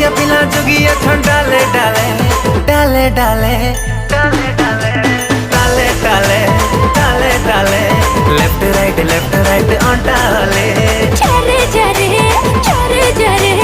क्या पिला जोगिया छन डाले डाले डाले डाले डाले डाले डाले डाले डाले लेफ्ट राइट ऑन डाले चरे जरे चरे जरे